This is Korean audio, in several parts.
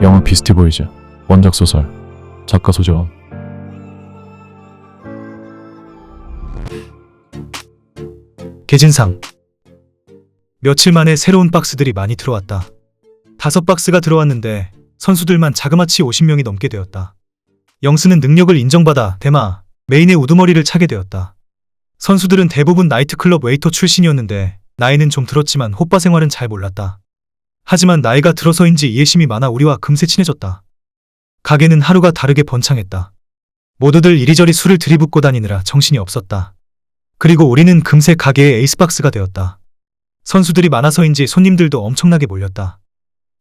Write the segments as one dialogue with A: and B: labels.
A: 영화 비스티 보이즈. 원작 소설. 작가 소재원.
B: 개진상. 며칠 만에 새로운 박스들이 많이 들어왔다. 5박스가 들어왔는데 선수들만 자그마치 50명이 넘게 되었다. 영수는 능력을 인정받아 대마 메인의 우두머리를 차게 되었다. 선수들은 대부분 나이트클럽 웨이터 출신이었는데 나이는 좀 들었지만 호빠 생활은 잘 몰랐다. 하지만 나이가 들어서인지 이해심이 많아 우리와 금세 친해졌다. 가게는 하루가 다르게 번창했다. 모두들 이리저리 술을 들이붓고 다니느라 정신이 없었다. 그리고 우리는 금세 가게의 에이스박스가 되었다. 선수들이 많아서인지 손님들도 엄청나게 몰렸다.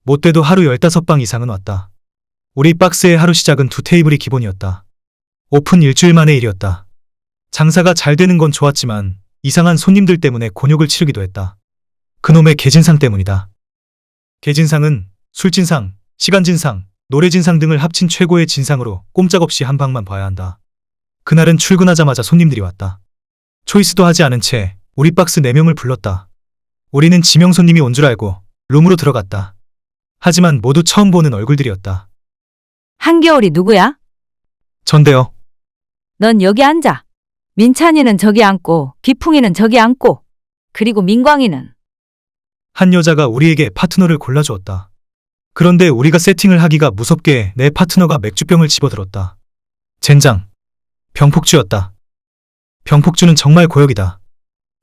B: 못돼도 하루 15방 이상은 왔다. 우리 박스의 하루 시작은 2테이블이 기본이었다. 오픈 일주일 만의 일이었다. 장사가 잘 되는 건 좋았지만 이상한 손님들 때문에 곤욕을 치르기도 했다. 그놈의 개진상 때문이다. 개진상은 술진상, 시간진상, 노래진상 등을 합친 최고의 진상으로 꼼짝없이 한 방만 봐야 한다. 그날은 출근하자마자 손님들이 왔다. 초이스도 하지 않은 채 우리 박스 4명을 불렀다. 우리는 지명 손님이 온 줄 알고 룸으로 들어갔다. 하지만 모두 처음 보는 얼굴들이었다.
C: 한겨울이 누구야?
B: 전데요.
C: 넌 여기 앉아. 민찬이는 저기 앉고, 기풍이는 저기 앉고, 그리고 민광이는.
B: 한 여자가 우리에게 파트너를 골라주었다. 그런데 우리가 세팅을 하기가 무섭게 내 파트너가 맥주병을 집어들었다. 젠장. 병폭주였다. 병폭주는 정말 고역이다.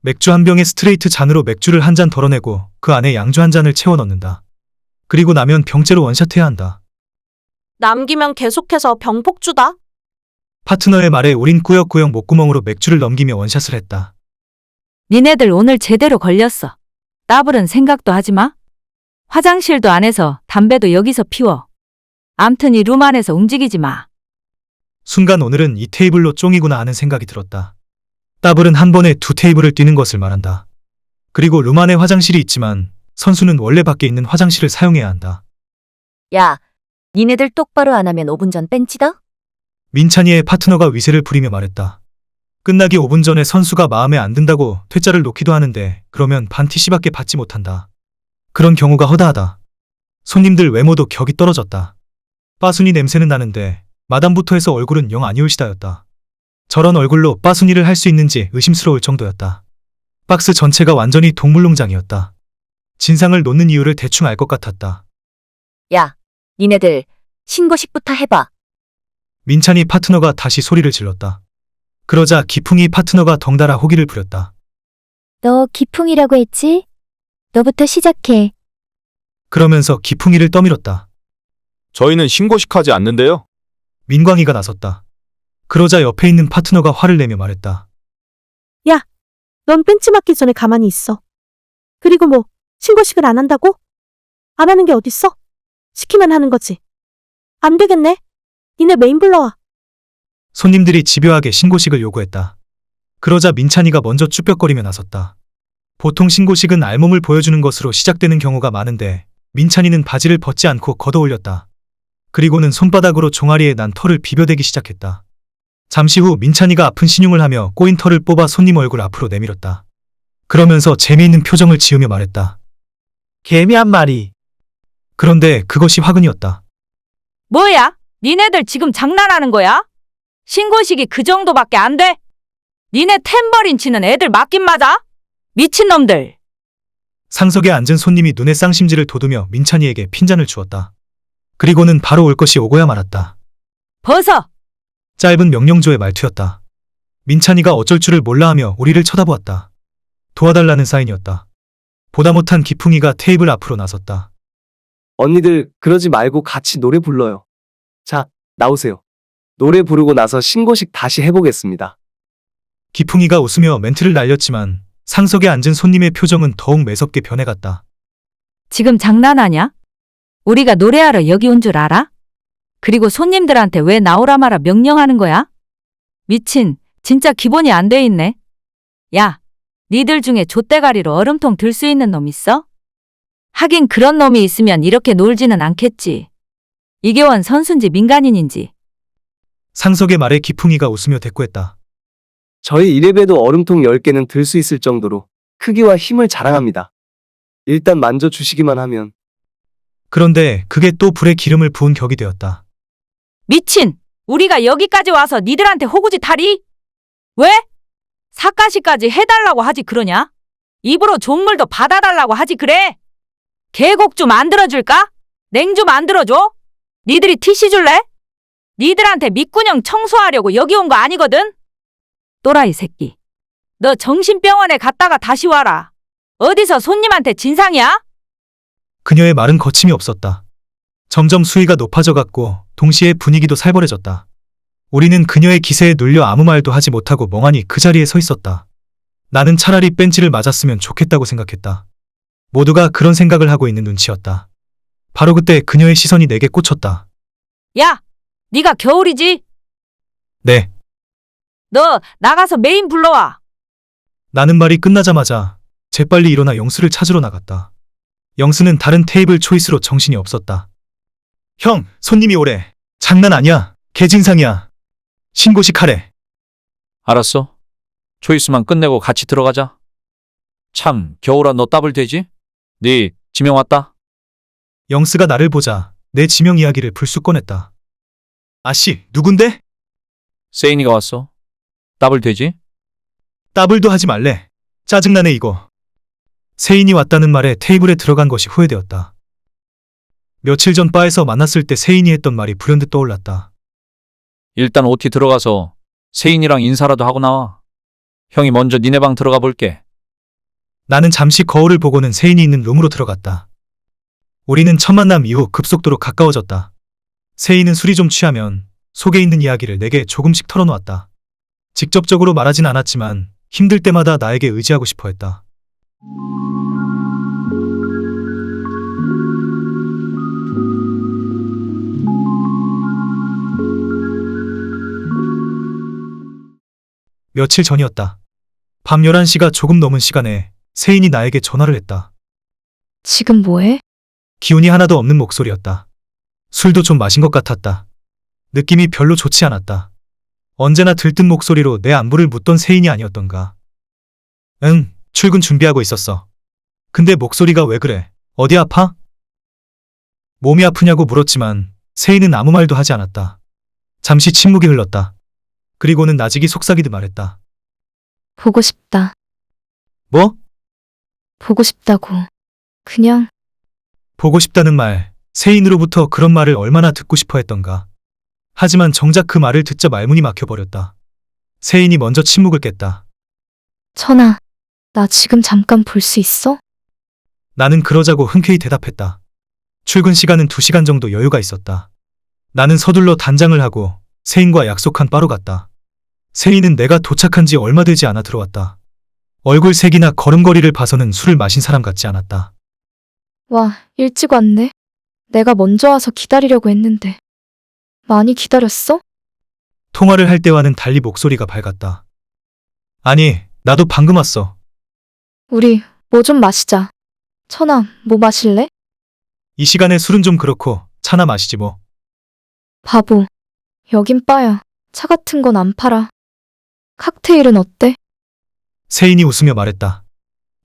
B: 맥주 한 병에 스트레이트 잔으로 맥주를 한 잔 덜어내고 그 안에 양주 한 잔을 채워 넣는다. 그리고 나면 병째로 원샷해야 한다.
D: 남기면 계속해서 병폭주다.
B: 파트너의 말에 우린 꾸역꾸역 목구멍으로 맥주를 넘기며 원샷을 했다.
C: 니네들 오늘 제대로 걸렸어. 따블은 생각도 하지 마. 화장실도 안 해서 담배도 여기서 피워. 암튼 이 룸 안에서 움직이지 마.
B: 순간 오늘은 이 테이블로 쫑이구나 하는 생각이 들었다. 따블은 한 번에 2테이블을 뛰는 것을 말한다. 그리고 룸 안에 화장실이 있지만 선수는 원래 밖에 있는 화장실을 사용해야 한다.
E: 야, 니네들 똑바로 안 하면 5분 전 뺀치다?
B: 민찬이의 파트너가 위세를 부리며 말했다. 끝나기 5분 전에 선수가 마음에 안 든다고 퇴짜를 놓기도 하는데 그러면 반 TC밖에 받지 못한다. 그런 경우가 허다하다. 손님들 외모도 격이 떨어졌다. 빠순이 냄새는 나는데 마담부터 해서 얼굴은 영 아니올시다였다. 저런 얼굴로 빠순이를 할 수 있는지 의심스러울 정도였다. 박스 전체가 완전히 동물농장이었다. 진상을 놓는 이유를 대충 알 것 같았다.
E: 야, 니네들 신고식부터 해봐.
B: 민찬이 파트너가 다시 소리를 질렀다. 그러자 기풍이 파트너가 덩달아 호기를 부렸다.
F: 너 기풍이라고 했지? 너부터 시작해.
B: 그러면서 기풍이를 떠밀었다.
G: 저희는 신고식하지 않는데요.
B: 민광이가 나섰다. 그러자 옆에 있는 파트너가 화를 내며 말했다.
D: 넌 벤치 맞기 전에 가만히 있어. 그리고 뭐 신고식을 안 한다고? 안 하는 게 어딨어? 시키면 하는 거지. 안 되겠네. 니네 메인 불러와.
B: 손님들이 집요하게 신고식을 요구했다. 그러자 민찬이가 먼저 쭈뼛거리며 나섰다. 보통 신고식은 알몸을 보여주는 것으로 시작되는 경우가 많은데 민찬이는 바지를 벗지 않고 걷어올렸다. 그리고는 손바닥으로 종아리에 난 털을 비벼대기 시작했다. 잠시 후 민찬이가 아픈 신용을 하며 꼬인 털을 뽑아 손님 얼굴 앞으로 내밀었다. 그러면서 재미있는 표정을 지으며 말했다.
H: 개미 한 마리.
B: 그런데 그것이 화근이었다.
C: 뭐야? 니네들 지금 장난하는 거야? 신고식이 그 정도밖에 안 돼? 니네 탬버린 치는 애들 맞긴 맞아? 미친놈들.
B: 상석에 앉은 손님이 눈에 쌍심지를 돋우며 민찬이에게 핀잔을 주었다. 그리고는 바로 올 것이 오고야 말았다.
C: 벗어.
B: 짧은 명령조의 말투였다. 민찬이가 어쩔 줄을 몰라하며 우리를 쳐다보았다. 도와달라는 사인이었다. 보다 못한 기풍이가 테이블 앞으로 나섰다.
H: 언니들 그러지 말고 같이 노래 불러요. 자, 나오세요. 노래 부르고 나서 신고식 다시 해보겠습니다.
B: 기풍이가 웃으며 멘트를 날렸지만 상석에 앉은 손님의 표정은 더욱 매섭게 변해갔다.
C: 지금 장난하냐? 우리가 노래하러 여기 온 줄 알아? 그리고 손님들한테 왜 나오라 마라 명령하는 거야? 미친, 진짜 기본이 안 돼 있네. 야, 니들 중에 좆대가리로 얼음통 들 수 있는 놈 있어? 하긴 그런 놈이 있으면 이렇게 놀지는 않겠지. 이게 원 선수인지 민간인인지.
B: 상석의 말에 기풍이가 웃으며 대꾸했다.
H: 저희 이래봬도 얼음통 10개는 들 수 있을 정도로 크기와 힘을 자랑합니다. 일단 만져주시기만 하면.
B: 그런데 그게 또 불에 기름을 부은 격이 되었다.
C: 미친! 우리가 여기까지 와서 니들한테 호구짓 하리? 왜? 사카시까지 해달라고 하지 그러냐? 입으로 종물도 받아달라고 하지 그래? 계곡 좀 만들어줄까? 냉 좀 만들어줘? 니들이 티시 줄래? 니들한테 밑구녕 청소하려고 여기 온 거 아니거든? 또라이 새끼. 너 정신병원에 갔다가 다시 와라. 어디서 손님한테 진상이야?
B: 그녀의 말은 거침이 없었다. 점점 수위가 높아져 갔고 동시에 분위기도 살벌해졌다. 우리는 그녀의 기세에 눌려 아무 말도 하지 못하고 멍하니 그 자리에 서 있었다. 나는 차라리 벤치를 맞았으면 좋겠다고 생각했다. 모두가 그런 생각을 하고 있는 눈치였다. 바로 그때 그녀의 시선이 내게 꽂혔다.
C: 야! 네가 겨울이지?
B: 네.
C: 너 나가서 메인 불러와.
B: 나는 말이 끝나자마자 재빨리 일어나 영수를 찾으러 나갔다. 영수는 다른 테이블 초이스로 정신이 없었다. 형, 손님이 오래. 장난 아니야. 개진상이야. 신고식 하래.
I: 알았어. 초이스만 끝내고 같이 들어가자. 참, 겨울아 너 따블 되지? 네 지명 왔다.
B: 영수가 나를 보자 내 지명 이야기를 불쑥 꺼냈다. 아씨, 누군데?
I: 세인이가 왔어. 따블 되지?
B: 따블도 하지 말래. 짜증나네 이거. 세인이 왔다는 말에 테이블에 들어간 것이 후회되었다. 며칠 전 바에서 만났을 때 세인이 했던 말이 불현듯 떠올랐다.
I: 일단 OT 들어가서 세인이랑 인사라도 하고 나와. 형이 먼저 니네 방 들어가 볼게.
B: 나는 잠시 거울을 보고는 세인이 있는 룸으로 들어갔다. 우리는 첫 만남 이후 급속도로 가까워졌다. 세인은 술이 좀 취하면 속에 있는 이야기를 내게 조금씩 털어놓았다. 직접적으로 말하진 않았지만 힘들 때마다 나에게 의지하고 싶어 했다. 며칠 전이었다. 밤 11시가 조금 넘은 시간에 세인이 나에게 전화를 했다.
F: 지금 뭐해?
B: 기운이 하나도 없는 목소리였다. 술도 좀 마신 것 같았다. 느낌이 별로 좋지 않았다. 언제나 들뜬 목소리로 내 안부를 묻던 세인이 아니었던가. 응, 출근 준비하고 있었어. 근데 목소리가 왜 그래? 어디 아파? 몸이 아프냐고 물었지만 세인은 아무 말도 하지 않았다. 잠시 침묵이 흘렀다. 그리고는 나직이 속삭이듯 말했다.
F: 보고 싶다.
B: 뭐?
F: 보고 싶다고. 그냥
B: 보고 싶다는 말, 세인으로부터 그런 말을 얼마나 듣고 싶어 했던가. 하지만 정작 그 말을 듣자 말문이 막혀버렸다. 세인이 먼저 침묵을 깼다.
F: 천아, 나 지금 잠깐 볼 수 있어?
B: 나는 그러자고 흔쾌히 대답했다. 출근 시간은 2시간 정도 여유가 있었다. 나는 서둘러 단장을 하고 세인과 약속한 바로 갔다. 세인은 내가 도착한 지 얼마 되지 않아 들어왔다. 얼굴 색이나 걸음걸이를 봐서는 술을 마신 사람 같지 않았다.
F: 와, 일찍 왔네. 내가 먼저 와서 기다리려고 했는데. 많이 기다렸어?
B: 통화를 할 때와는 달리 목소리가 밝았다. 아니, 나도 방금 왔어.
F: 우리 뭐 좀 마시자. 천아, 뭐 마실래?
B: 이 시간에 술은 좀 그렇고 차나 마시지 뭐.
F: 바보. 여긴 바야. 차 같은 건 안 팔아. 칵테일은 어때?
B: 세인이 웃으며 말했다.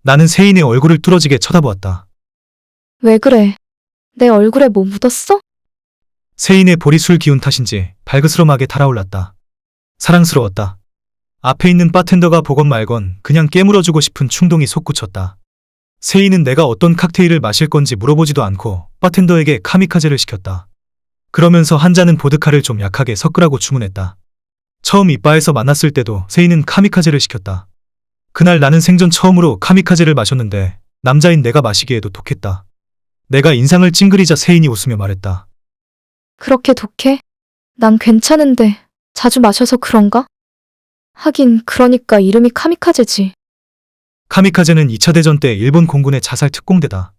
B: 나는 세인의 얼굴을 뚫어지게 쳐다보았다.
F: 왜 그래? 내 얼굴에 뭐 묻었어?
B: 세인의 볼이 술 기운 탓인지 발그스럼하게 달아올랐다. 사랑스러웠다. 앞에 있는 바텐더가 보건 말건 그냥 깨물어주고 싶은 충동이 솟구쳤다. 세인은 내가 어떤 칵테일을 마실 건지 물어보지도 않고 바텐더에게 카미카제를 시켰다. 그러면서 한 잔은 보드카를 좀 약하게 섞으라고 주문했다. 처음 이 바에서 만났을 때도 세인은 카미카제를 시켰다. 그날 나는 생전 처음으로 카미카제를 마셨는데 남자인 내가 마시기에도 독했다. 내가 인상을 찡그리자 세인이 웃으며 말했다.
F: 그렇게 독해? 난 괜찮은데 자주 마셔서 그런가? 하긴 그러니까 이름이 카미카제지.
B: 카미카제는 2차 대전 때 일본 공군의 자살 특공대다.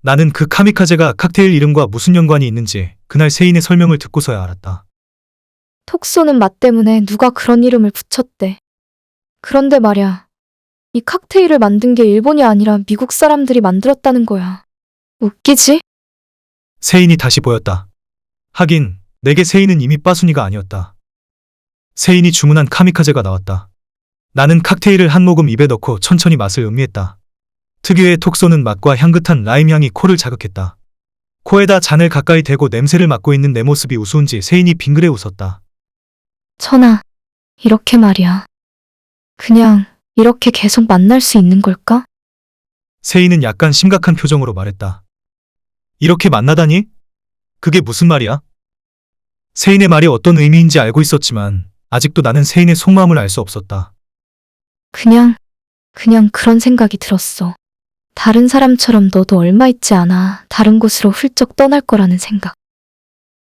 B: 나는 그 카미카제가 칵테일 이름과 무슨 연관이 있는지 그날 세인의 설명을 듣고서야 알았다.
F: 톡 쏘는 맛 때문에 누가 그런 이름을 붙였대. 그런데 말야, 이 칵테일을 만든 게 일본이 아니라 미국 사람들이 만들었다는 거야. 웃기지?
B: 세인이 다시 보였다. 하긴 내게 세인은 이미 빠순이가 아니었다. 세인이 주문한 카미카제가 나왔다. 나는 칵테일을 한 모금 입에 넣고 천천히 맛을 음미했다. 특유의 톡 쏘는 맛과 향긋한 라임 향이 코를 자극했다. 코에다 잔을 가까이 대고 냄새를 맡고 있는 내 모습이 우스운지 세인이 빙그레 웃었다.
F: 천아, 이렇게 말이야. 그냥 이렇게 계속 만날 수 있는 걸까?
B: 세인은 약간 심각한 표정으로 말했다. 이렇게 만나다니? 그게 무슨 말이야? 세인의 말이 어떤 의미인지 알고 있었지만 아직도 나는 세인의 속마음을 알 수 없었다.
F: 그냥 그런 생각이 들었어. 다른 사람처럼 너도 얼마 있지 않아 다른 곳으로 훌쩍 떠날 거라는 생각.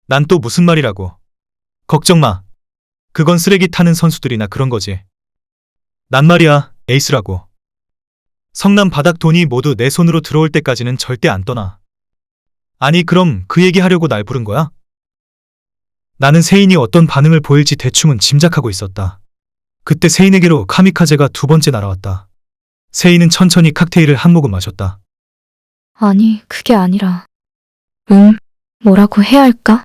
B: 난 또 무슨 말이라고. 걱정 마. 그건 쓰레기 타는 선수들이나 그런 거지. 난 말이야, 에이스라고. 성남 바닥 돈이 모두 내 손으로 들어올 때까지는 절대 안 떠나. 아니, 그럼 그 얘기 하려고 날 부른 거야? 나는 세인이 어떤 반응을 보일지 대충은 짐작하고 있었다. 그때 세인에게로 카미카제가 두 번째 날아왔다. 세인은 천천히 칵테일을 한 모금 마셨다.
F: 아니, 그게 아니라. 뭐라고 해야 할까?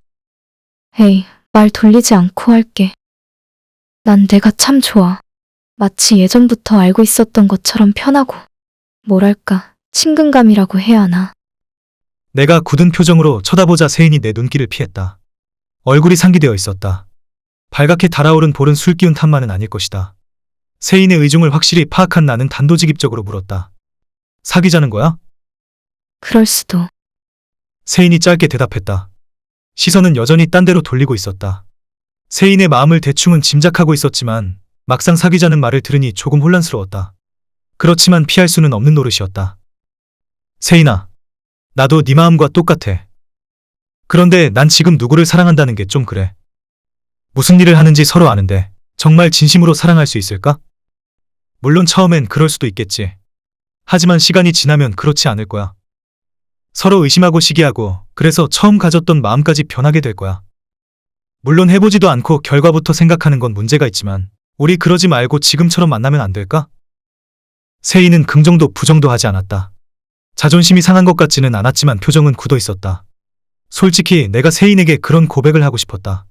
F: 에이, 말 돌리지 않고 할게. 난 내가 참 좋아. 마치 예전부터 알고 있었던 것처럼 편하고. 뭐랄까, 친근감이라고 해야 하나.
B: 내가 굳은 표정으로 쳐다보자 세인이 내 눈길을 피했다. 얼굴이 상기되어 있었다. 발갛게 달아오른 볼은 술 기운 탓만은 아닐 것이다. 세인의 의중을 확실히 파악한 나는 단도직입적으로 물었다. 사귀자는 거야?
F: 그럴 수도.
B: 세인이 짧게 대답했다. 시선은 여전히 딴 데로 돌리고 있었다. 세인의 마음을 대충은 짐작하고 있었지만 막상 사귀자는 말을 들으니 조금 혼란스러웠다. 그렇지만 피할 수는 없는 노릇이었다. 세인아, 나도 네 마음과 똑같아. 그런데 난 지금 누구를 사랑한다는 게 좀 그래. 무슨 일을 하는지 서로 아는데 정말 진심으로 사랑할 수 있을까? 물론 처음엔 그럴 수도 있겠지. 하지만 시간이 지나면 그렇지 않을 거야. 서로 의심하고 시기하고 그래서 처음 가졌던 마음까지 변하게 될 거야. 물론 해보지도 않고 결과부터 생각하는 건 문제가 있지만 우리 그러지 말고 지금처럼 만나면 안 될까? 세인은 긍정도 부정도 하지 않았다. 자존심이 상한 것 같지는 않았지만 표정은 굳어 있었다. 솔직히 내가 세인에게 그런 고백을 하고 싶었다.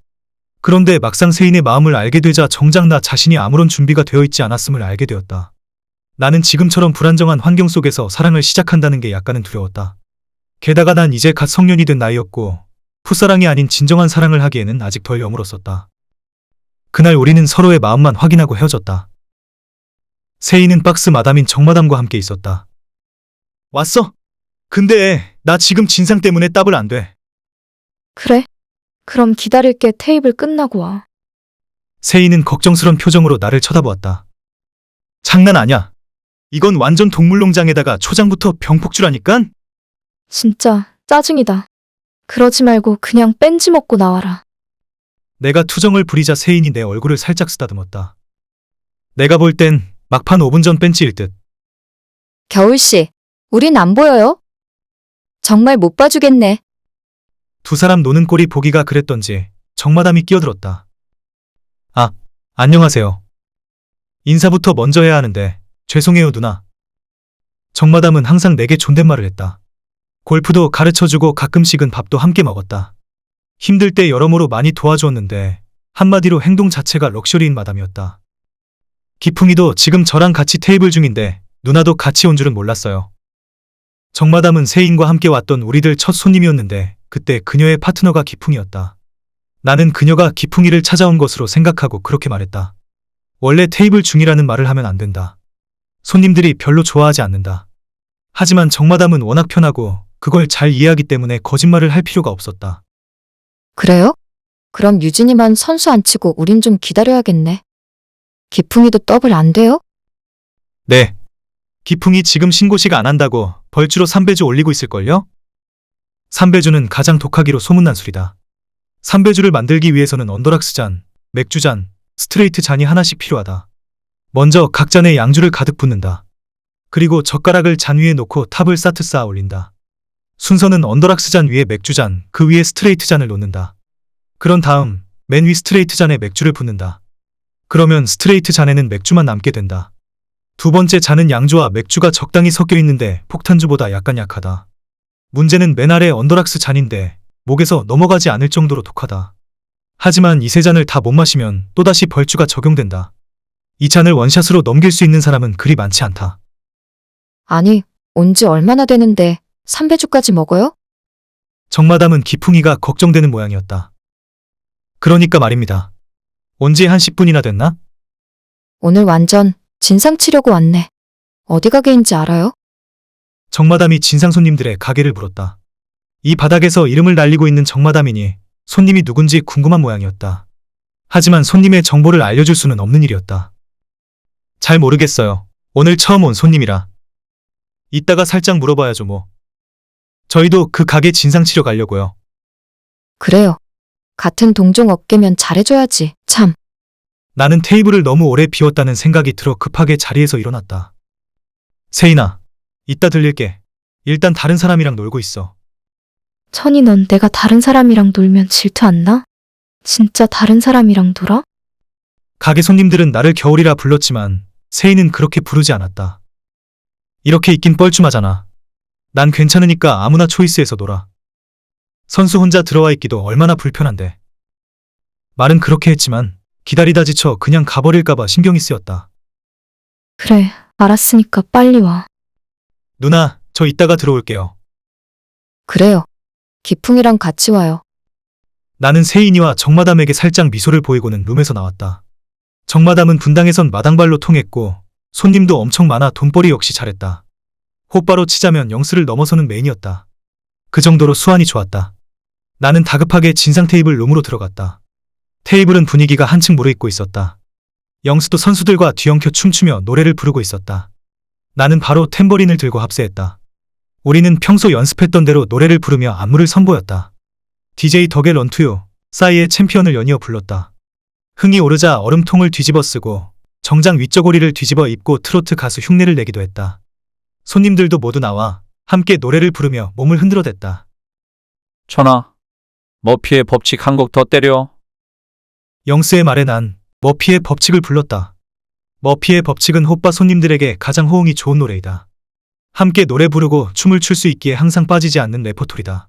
B: 그런데 막상 세인의 마음을 알게 되자 정작 나 자신이 아무런 준비가 되어 있지 않았음을 알게 되었다. 나는 지금처럼 불안정한 환경 속에서 사랑을 시작한다는 게 약간은 두려웠다. 게다가 난 이제 갓 성년이 된 나이였고 풋사랑이 아닌 진정한 사랑을 하기에는 아직 덜 여물었었다. 그날 우리는 서로의 마음만 확인하고 헤어졌다. 세인은 박스 마담인 정마담과 함께 있었다. 왔어? 근데 나 지금 진상 때문에 따블 안 돼.
F: 그래? 그럼 기다릴게. 테이블 끝나고 와.
B: 세인은 걱정스런 표정으로 나를 쳐다보았다. 장난 아냐. 이건 완전 동물농장에다가 초장부터 병폭주라니깐?
F: 진짜 짜증이다. 그러지 말고 그냥 뺀지 먹고 나와라.
B: 내가 투정을 부리자 세인이 내 얼굴을 살짝 쓰다듬었다. 내가 볼 땐 막판 5분 전 뺀치일 듯.
E: 겨울씨, 우린 안 보여요? 정말 못 봐주겠네.
B: 두 사람 노는 꼴이 보기가 그랬던지 정마담이 끼어들었다. 아, 안녕하세요. 인사부터 먼저 해야 하는데 죄송해요 누나. 정마담은 항상 내게 존댓말을 했다. 골프도 가르쳐주고 가끔씩은 밥도 함께 먹었다. 힘들 때 여러모로 많이 도와주었는데 한마디로 행동 자체가 럭셔리인 마담이었다. 기풍이도 지금 저랑 같이 테이블 중인데 누나도 같이 온 줄은 몰랐어요. 정마담은 세인과 함께 왔던 우리들 첫 손님이었는데 그때 그녀의 파트너가 기풍이었다. 나는 그녀가 기풍이를 찾아온 것으로 생각하고 그렇게 말했다. 원래 테이블 중이라는 말을 하면 안 된다. 손님들이 별로 좋아하지 않는다. 하지만 정마담은 워낙 편하고 그걸 잘 이해하기 때문에 거짓말을 할 필요가 없었다.
E: 그래요? 그럼 유진이만 선수 안 치고 우린 좀 기다려야겠네. 기풍이도 더블 안 돼요?
B: 네. 기풍이 지금 신고식 안 한다고 벌주로 3배주 올리고 있을걸요? 3배주는 가장 독하기로 소문난 술이다. 3배주를 만들기 위해서는 언더락스 잔, 맥주 잔, 스트레이트 잔이 하나씩 필요하다. 먼저 각 잔에 양주를 가득 붓는다. 그리고 젓가락을 잔 위에 놓고 탑을 쌓듯 쌓아 올린다. 순서는 언더락스 잔 위에 맥주 잔, 그 위에 스트레이트 잔을 놓는다. 그런 다음 맨 위 스트레이트 잔에 맥주를 붓는다. 그러면 스트레이트 잔에는 맥주만 남게 된다. 두 번째 잔은 양주와 맥주가 적당히 섞여 있는데 폭탄주보다 약간 약하다. 문제는 맨 아래 언더락스 잔인데 목에서 넘어가지 않을 정도로 독하다. 하지만 이 세 잔을 다 못 마시면 또다시 벌주가 적용된다. 이 잔을 원샷으로 넘길 수 있는 사람은 그리 많지 않다.
E: 아니, 온 지 얼마나 되는데 3배주까지 먹어요?
B: 정마담은 기풍이가 걱정되는 모양이었다. 그러니까 말입니다. 온 지 한 10분이나 됐나?
E: 오늘 완전 진상 치려고 왔네. 어디 가게인지 알아요?
B: 정마담이 진상 손님들의 가게를 물었다. 이 바닥에서 이름을 날리고 있는 정마담이니 손님이 누군지 궁금한 모양이었다. 하지만 손님의 정보를 알려줄 수는 없는 일이었다. 잘 모르겠어요. 오늘 처음 온 손님이라. 이따가 살짝 물어봐야죠 뭐. 저희도 그 가게 진상 치러 가려고요.
E: 그래요. 같은 동종 업계면 잘해줘야지. 참.
B: 나는 테이블을 너무 오래 비웠다는 생각이 들어 급하게 자리에서 일어났다. 세인아, 이따 들릴게. 일단 다른 사람이랑 놀고 있어.
F: 천이 넌 내가 다른 사람이랑 놀면 질투 안 나? 진짜 다른 사람이랑 놀아?
B: 가게 손님들은 나를 겨울이라 불렀지만 세인은 그렇게 부르지 않았다. 이렇게 있긴 뻘쭘하잖아. 난 괜찮으니까 아무나 초이스해서 놀아. 선수 혼자 들어와 있기도 얼마나 불편한데. 말은 그렇게 했지만 기다리다 지쳐 그냥 가버릴까봐 신경이 쓰였다.
F: 그래, 알았으니까 빨리 와.
B: 누나, 저 이따가 들어올게요.
E: 그래요. 기풍이랑 같이 와요.
B: 나는 세인이와 정마담에게 살짝 미소를 보이고는 룸에서 나왔다. 정마담은 분당에선 마당발로 통했고 손님도 엄청 많아 돈벌이 역시 잘했다. 호빠로 치자면 영수를 넘어서는 메인이었다. 그 정도로 수완이 좋았다. 나는 다급하게 진상 테이블 룸으로 들어갔다. 테이블은 분위기가 한층 무르익고 있었다. 영수도 선수들과 뒤엉켜 춤추며 노래를 부르고 있었다. 나는 바로 탬버린을 들고 합세했다. 우리는 평소 연습했던 대로 노래를 부르며 안무를 선보였다. DJ 덕의 런투유, 싸이의 챔피언을 연이어 불렀다. 흥이 오르자 얼음통을 뒤집어 쓰고 정장 위저고리를 뒤집어 입고 트로트 가수 흉내를 내기도 했다. 손님들도 모두 나와 함께 노래를 부르며 몸을 흔들어댔다.
I: 천아, 머피의 법칙 한 곡 더 때려.
B: 영스의 말에 난 머피의 법칙을 불렀다. 머피의 법칙은 호빠 손님들에게 가장 호응이 좋은 노래이다. 함께 노래 부르고 춤을 출 수 있기에 항상 빠지지 않는 레퍼토리다.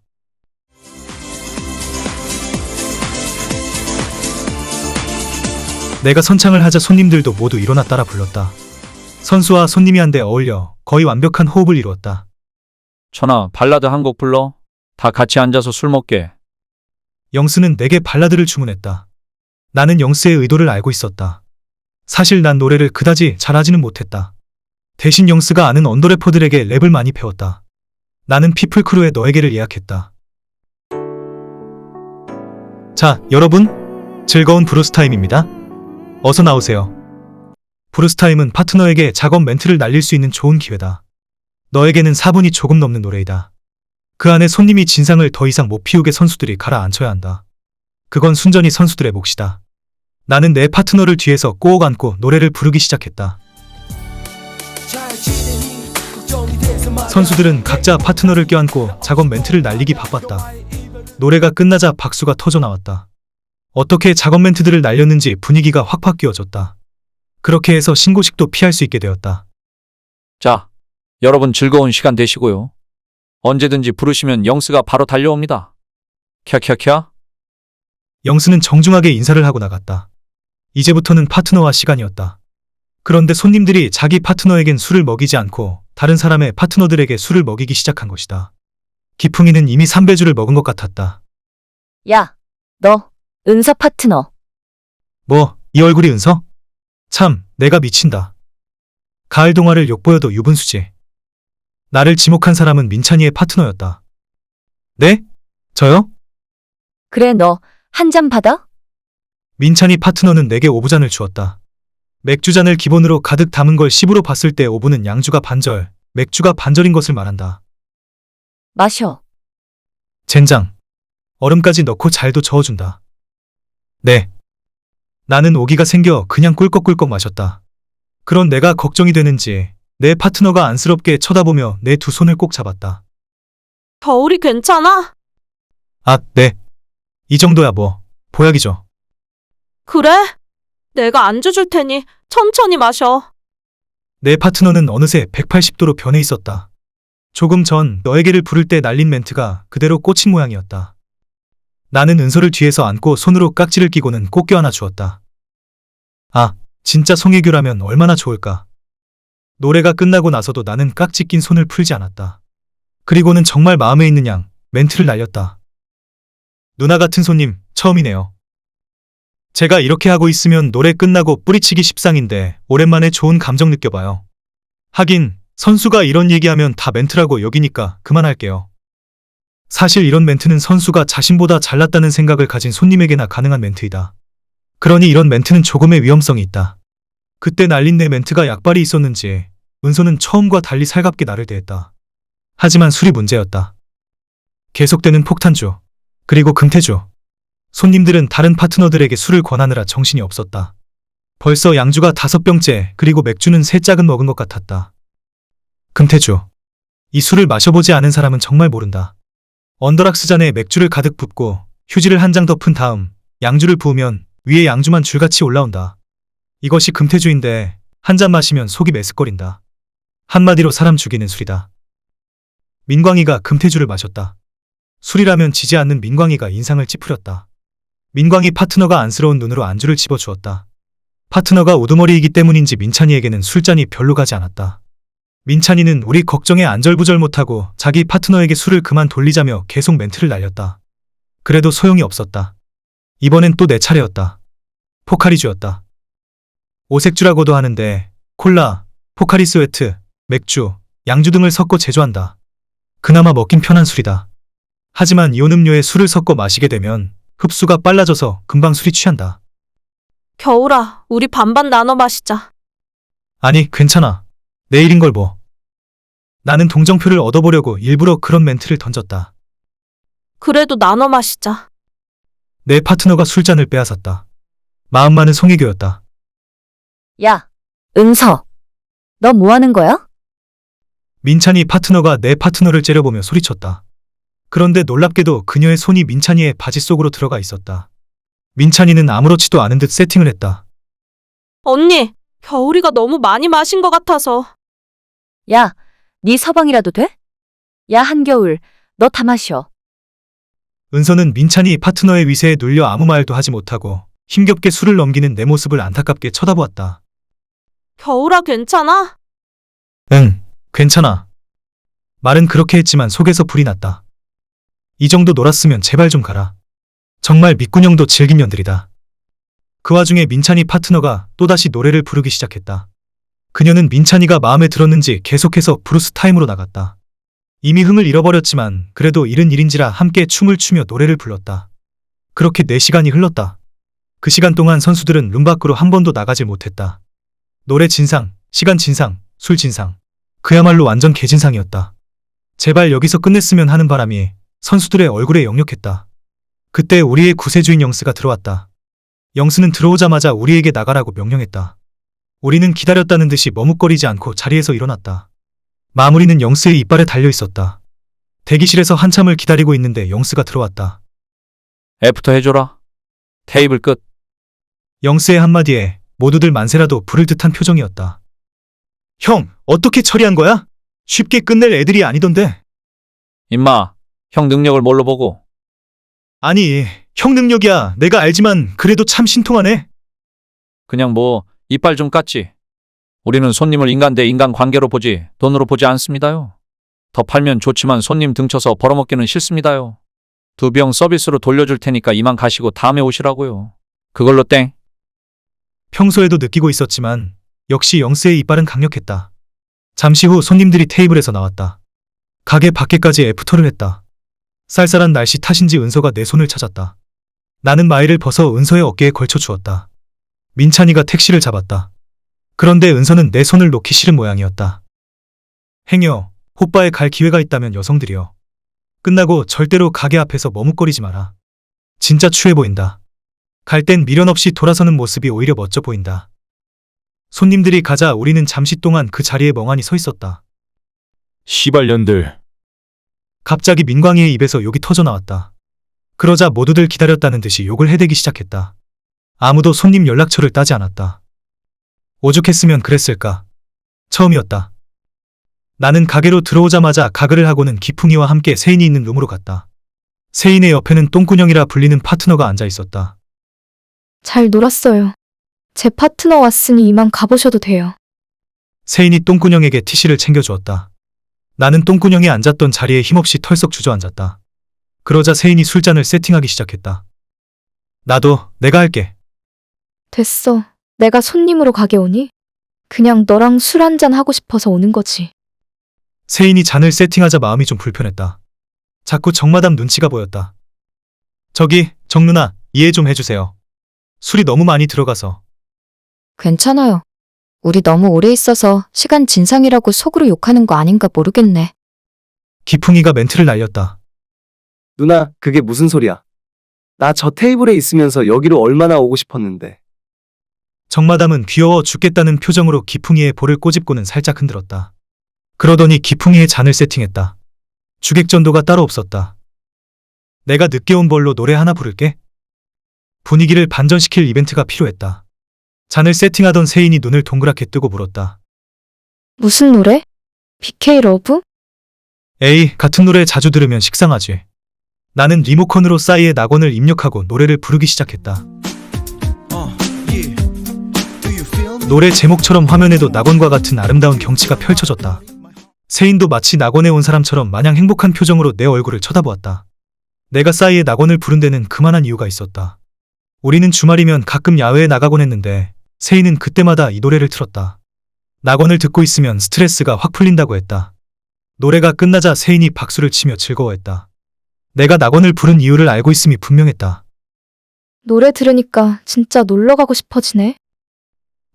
B: 내가 선창을 하자 손님들도 모두 일어나 따라 불렀다. 선수와 손님이 한데 어울려 거의 완벽한 호흡을 이루었다.
I: 천아, 발라드 한 곡 불러. 다 같이 앉아서 술 먹게.
B: 영스는 내게 발라드를 주문했다. 나는 영스의 의도를 알고 있었다. 사실 난 노래를 그다지 잘하지는 못했다. 대신 영스가 아는 언더래퍼들에게 랩을 많이 배웠다. 나는 피플크루의 너에게를 예약했다. 자, 여러분, 즐거운 브루스 타임입니다. 어서 나오세요. 브루스 타임은 파트너에게 작업 멘트를 날릴 수 있는 좋은 기회다. 너에게는 4분이 조금 넘는 노래이다. 그 안에 손님이 진상을 더 이상 못 피우게 선수들이 가라앉혀야 한다. 그건 순전히 선수들의 몫이다. 나는 내 파트너를 뒤에서 꼭 안고 노래를 부르기 시작했다. 선수들은 각자 파트너를 껴안고 작업 멘트를 날리기 바빴다. 노래가 끝나자 박수가 터져 나왔다. 어떻게 작업 멘트들을 날렸는지 분위기가 확 바뀌어졌다. 그렇게 해서 신고식도 피할 수 있게 되었다.
I: 자, 여러분 즐거운 시간 되시고요. 언제든지 부르시면 영스가 바로 달려옵니다. 캬캬캬.
B: 영수는 정중하게 인사를 하고 나갔다. 이제부터는 파트너와 시간이었다. 그런데 손님들이 자기 파트너에겐 술을 먹이지 않고 다른 사람의 파트너들에게 술을 먹이기 시작한 것이다. 기풍이는 이미 3배주를 먹은 것 같았다.
C: 야, 너 은서 파트너.
B: 뭐, 이 얼굴이 은서? 참, 내가 미친다. 가을 동화를 욕보여도 유분수지. 나를 지목한 사람은 민찬이의 파트너였다. 네? 저요?
C: 그래, 너 한 잔 받아?
B: 민찬이 파트너는 내게 오부잔을 주었다. 맥주잔을 기본으로 가득 담은 걸 10으로 봤을 때 오부는 양주가 반절, 맥주가 반절인 것을 말한다.
C: 마셔.
B: 젠장. 얼음까지 넣고 잘도 저어준다. 네. 나는 오기가 생겨 그냥 꿀꺽꿀꺽 마셨다. 그런 내가 걱정이 되는지 내 파트너가 안쓰럽게 쳐다보며 내 두 손을 꼭 잡았다.
D: 겨울이 괜찮아?
B: 아, 네. 이 정도야 뭐. 보약이죠.
D: 그래? 내가 안주 줄 테니 천천히 마셔.
B: 내 파트너는 어느새 180도로 변해 있었다. 조금 전 너에게를 부를 때 날린 멘트가 그대로 꽂힌 모양이었다. 나는 은서를 뒤에서 안고 손으로 깍지를 끼고는 꼭 껴안아 주었다. 아, 진짜 송혜교라면 얼마나 좋을까. 노래가 끝나고 나서도 나는 깍지 낀 손을 풀지 않았다. 그리고는 정말 마음에 있는 양 멘트를 날렸다. 누나 같은 손님 처음이네요. 제가 이렇게 하고 있으면 노래 끝나고 뿌리치기 십상인데 오랜만에 좋은 감정 느껴봐요. 하긴 선수가 이런 얘기하면 다 멘트라고 여기니까 그만할게요. 사실 이런 멘트는 선수가 자신보다 잘났다는 생각을 가진 손님에게나 가능한 멘트이다. 그러니 이런 멘트는 조금의 위험성이 있다. 그때 날린 내 멘트가 약발이 있었는지 은서는 처음과 달리 살갑게 나를 대했다. 하지만 술이 문제였다. 계속되는 폭탄주, 그리고 금태주. 손님들은 다른 파트너들에게 술을 권하느라 정신이 없었다. 벌써 양주가 5병째, 그리고 맥주는 3짝은 먹은 것 같았다. 금태주. 이 술을 마셔보지 않은 사람은 정말 모른다. 언더락스 잔에 맥주를 가득 붓고 휴지를 한 장 덮은 다음 양주를 부으면 위에 양주만 줄같이 올라온다. 이것이 금태주인데 한 잔 마시면 속이 메스꺼린다. 한마디로 사람 죽이는 술이다. 민광이가 금태주를 마셨다. 술이라면 지지 않는 민광이가 인상을 찌푸렸다. 민광이 파트너가 안쓰러운 눈으로 안주를 집어주었다. 파트너가 우두머리이기 때문인지 민찬이에게는 술잔이 별로 가지 않았다. 민찬이는 우리 걱정에 안절부절 못하고 자기 파트너에게 술을 그만 돌리자며 계속 멘트를 날렸다. 그래도 소용이 없었다. 이번엔 또 내 차례였다. 포카리주였다. 오색주라고도 하는데 콜라, 포카리 스웨트, 맥주, 양주 등을 섞어 제조한다. 그나마 먹긴 편한 술이다. 하지만 이온 음료에 술을 섞어 마시게 되면 흡수가 빨라져서 금방 술이 취한다.
D: 겨울아, 우리 반반 나눠 마시자.
B: 아니, 괜찮아. 내일인 걸 뭐. 나는 동정표를 얻어보려고 일부러 그런 멘트를 던졌다.
D: 그래도 나눠 마시자.
B: 내 파트너가 술잔을 빼앗았다. 마음만은 송혜교였다.
C: 야, 은서. 너 뭐 하는 거야?
B: 민찬이 파트너가 내 파트너를 째려보며 소리쳤다. 그런데 놀랍게도 그녀의 손이 민찬이의 바지 속으로 들어가 있었다. 민찬이는 아무렇지도 않은 듯 세팅을 했다.
D: 언니, 겨울이가 너무 많이 마신 것 같아서.
C: 야, 네 서방이라도 돼? 야, 한겨울, 너 다 마셔.
B: 은서는 민찬이 파트너의 위세에 눌려 아무 말도 하지 못하고 힘겹게 술을 넘기는 내 모습을 안타깝게 쳐다보았다.
D: 겨울아, 괜찮아?
B: 응, 괜찮아. 말은 그렇게 했지만 속에서 불이 났다. 이 정도 놀았으면 제발 좀 가라. 정말 밑구녕도 질긴 년들이다. 그 와중에 민찬이 파트너가 또다시 노래를 부르기 시작했다. 그녀는 민찬이가 마음에 들었는지 계속해서 브루스 타임으로 나갔다. 이미 흥을 잃어버렸지만 그래도 일은 일인지라 함께 춤을 추며 노래를 불렀다. 그렇게 4시간이 흘렀다. 그 시간 동안 선수들은 룸 밖으로 한 번도 나가질 못했다. 노래 진상, 시간 진상, 술 진상. 그야말로 완전 개진상이었다. 제발 여기서 끝냈으면 하는 바람이 선수들의 얼굴에 역력했다. 그때 우리의 구세주인 영스가 들어왔다. 영스는 들어오자마자 우리에게 나가라고 명령했다. 우리는 기다렸다는 듯이 머뭇거리지 않고 자리에서 일어났다. 마무리는 영스의 이빨에 달려 있었다. 대기실에서 한참을 기다리고 있는데 영스가 들어왔다.
I: 애프터 해줘라. 테이블 끝.
B: 영스의 한마디에 모두들 만세라도 부를 듯한 표정이었다. 형, 어떻게 처리한 거야? 쉽게 끝낼 애들이 아니던데.
I: 임마, 형 능력을 뭘로 보고?
B: 아니, 형 능력이야 내가 알지만 그래도 참 신통하네.
I: 그냥 뭐 이빨 좀 깠지. 우리는 손님을 인간 대 인간 관계로 보지 돈으로 보지 않습니다요. 더 팔면 좋지만 손님 등쳐서 벌어먹기는 싫습니다요. 2병 서비스로 돌려줄 테니까 이만 가시고 다음에 오시라고요. 그걸로 땡.
B: 평소에도 느끼고 있었지만 역시 영스의 이빨은 강력했다. 잠시 후 손님들이 테이블에서 나왔다. 가게 밖에까지 애프터를 했다. 쌀쌀한 날씨 탓인지 은서가 내 손을 찾았다. 나는 마이를 벗어 은서의 어깨에 걸쳐 주었다. 민찬이가 택시를 잡았다. 그런데 은서는 내 손을 놓기 싫은 모양이었다. 행여 호빠에 갈 기회가 있다면 여성들이여. 끝나고 절대로 가게 앞에서 머뭇거리지 마라. 진짜 추해 보인다. 갈 땐 미련 없이 돌아서는 모습이 오히려 멋져 보인다. 손님들이 가자 우리는 잠시 동안 그 자리에 멍하니 서 있었다.
G: 시발년들.
B: 갑자기 민광이의 입에서 욕이 터져 나왔다. 그러자 모두들 기다렸다는 듯이 욕을 해대기 시작했다. 아무도 손님 연락처를 따지 않았다. 오죽했으면 그랬을까. 처음이었다. 나는 가게로 들어오자마자 가글을 하고는 기풍이와 함께 세인이 있는 룸으로 갔다. 세인의 옆에는 똥구녕이라 불리는 파트너가 앉아 있었다.
F: 잘 놀았어요. 제 파트너 왔으니 이만 가보셔도 돼요.
B: 세인이 똥구녕에게 티시를 챙겨주었다. 나는 똥구녕이 앉았던 자리에 힘없이 털썩 주저앉았다. 그러자 세인이 술잔을 세팅하기 시작했다. 나도 내가 할게.
F: 됐어. 내가 손님으로 가게 오니? 그냥 너랑 술 한잔 하고 싶어서 오는 거지.
B: 세인이 잔을 세팅하자 마음이 좀 불편했다. 자꾸 정마담 눈치가 보였다. 저기 정 누나 이해 좀 해주세요. 술이 너무 많이 들어가서.
E: 괜찮아요. 우리 너무 오래 있어서 시간 진상이라고 속으로 욕하는 거 아닌가 모르겠네.
B: 기풍이가 멘트를 날렸다.
H: 누나, 그게 무슨 소리야? 나 저 테이블에 있으면서 여기로 얼마나 오고 싶었는데.
B: 정마담은 귀여워 죽겠다는 표정으로 기풍이의 볼을 꼬집고는 살짝 흔들었다. 그러더니 기풍이의 잔을 세팅했다. 주객전도가 따로 없었다. 내가 늦게 온 벌로 노래 하나 부를게. 분위기를 반전시킬 이벤트가 필요했다. 잔을 세팅하던 세인이 눈을 동그랗게 뜨고 물었다.
F: 무슨 노래? BK 러브?
B: 에이, 같은 노래 자주 들으면 식상하지. 나는 리모컨으로 싸이의 낙원을 입력하고 노래를 부르기 시작했다. 노래 제목처럼 화면에도 낙원과 같은 아름다운 경치가 펼쳐졌다. 세인도 마치 낙원에 온 사람처럼 마냥 행복한 표정으로 내 얼굴을 쳐다보았다. 내가 싸이의 낙원을 부른 데는 그만한 이유가 있었다. 우리는 주말이면 가끔 야외에 나가곤 했는데 세인은 그때마다 이 노래를 틀었다. 낙원을 듣고 있으면 스트레스가 확 풀린다고 했다. 노래가 끝나자 세인이 박수를 치며 즐거워했다. 내가 낙원을 부른 이유를 알고 있음이 분명했다.
F: 노래 들으니까 진짜 놀러 가고 싶어지네.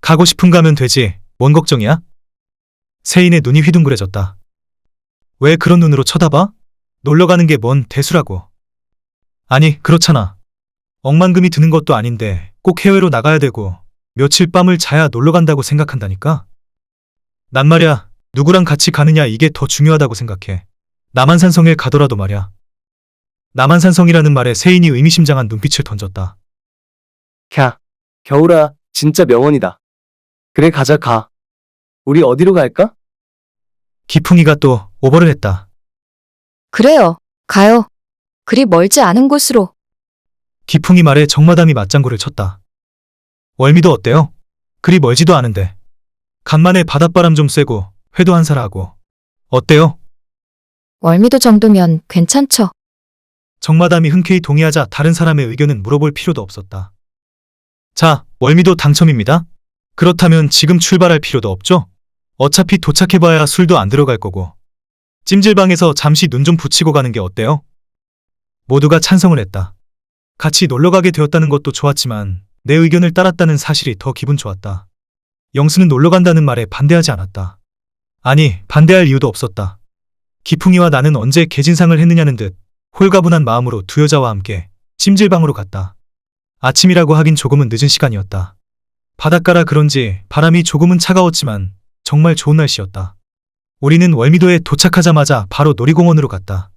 B: 가고 싶은 가면 되지. 뭔 걱정이야? 세인의 눈이 휘둥그레졌다. 왜 그런 눈으로 쳐다봐? 놀러 가는 게 뭔 대수라고. 아니, 그렇잖아. 억만금이 드는 것도 아닌데 꼭 해외로 나가야 되고 며칠 밤을 자야 놀러 간다고 생각한다니까? 난 말야, 누구랑 같이 가느냐 이게 더 중요하다고 생각해. 남한산성에 가더라도 말야. 남한산성이라는 말에 세인이 의미심장한 눈빛을 던졌다.
H: 캬, 겨울아, 진짜 명언이다. 그래, 가자, 가. 우리 어디로 갈까?
B: 기풍이가 또 오버를 했다.
E: 그래요. 가요. 그리 멀지 않은 곳으로.
B: 기풍이 말에 정마담이 맞장구를 쳤다. 월미도 어때요? 그리 멀지도 않은데. 간만에 바닷바람 좀 쐬고 회도 한사라 하고. 어때요?
E: 월미도 정도면 괜찮죠.
B: 정마담이 흔쾌히 동의하자 다른 사람의 의견은 물어볼 필요도 없었다. 자, 월미도 당첨입니다. 그렇다면 지금 출발할 필요도 없죠? 어차피 도착해봐야 술도 안 들어갈 거고. 찜질방에서 잠시 눈 좀 붙이고 가는 게 어때요? 모두가 찬성을 했다. 같이 놀러가게 되었다는 것도 좋았지만 내 의견을 따랐다는 사실이 더 기분 좋았다. 영수는 놀러간다는 말에 반대하지 않았다. 아니, 반대할 이유도 없었다. 기풍이와 나는 언제 개진상을 했느냐는 듯 홀가분한 마음으로 두 여자와 함께 찜질방으로 갔다. 아침이라고 하긴 조금은 늦은 시간이었다. 바닷가라 그런지 바람이 조금은 차가웠지만 정말 좋은 날씨였다. 우리는 월미도에 도착하자마자 바로 놀이공원으로 갔다.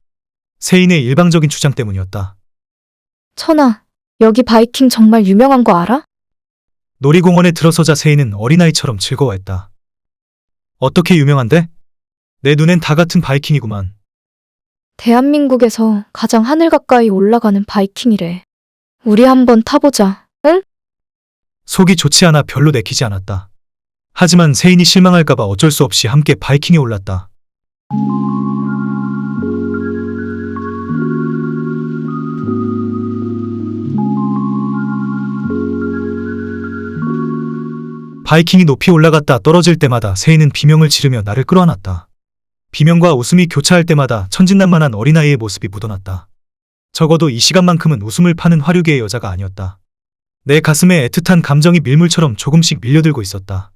B: 세인의 일방적인 주장 때문이었다.
F: 천아, 여기 바이킹 정말 유명한 거 알아?
B: 놀이공원에 들어서자 세인은 어린아이처럼 즐거워했다. 어떻게 유명한데? 내 눈엔 다 같은 바이킹이구만.
F: 대한민국에서 가장 하늘 가까이 올라가는 바이킹이래. 우리 한번 타보자, 응?
B: 속이 좋지 않아 별로 내키지 않았다. 하지만 세인이 실망할까봐 어쩔 수 없이 함께 바이킹에 올랐다. 바이킹이 높이 올라갔다 떨어질 때마다 세인은 비명을 지르며 나를 끌어안았다. 비명과 웃음이 교차할 때마다 천진난만한 어린아이의 모습이 묻어났다. 적어도 이 시간만큼은 웃음을 파는 화류계의 여자가 아니었다. 내 가슴에 애틋한 감정이 밀물처럼 조금씩 밀려들고 있었다.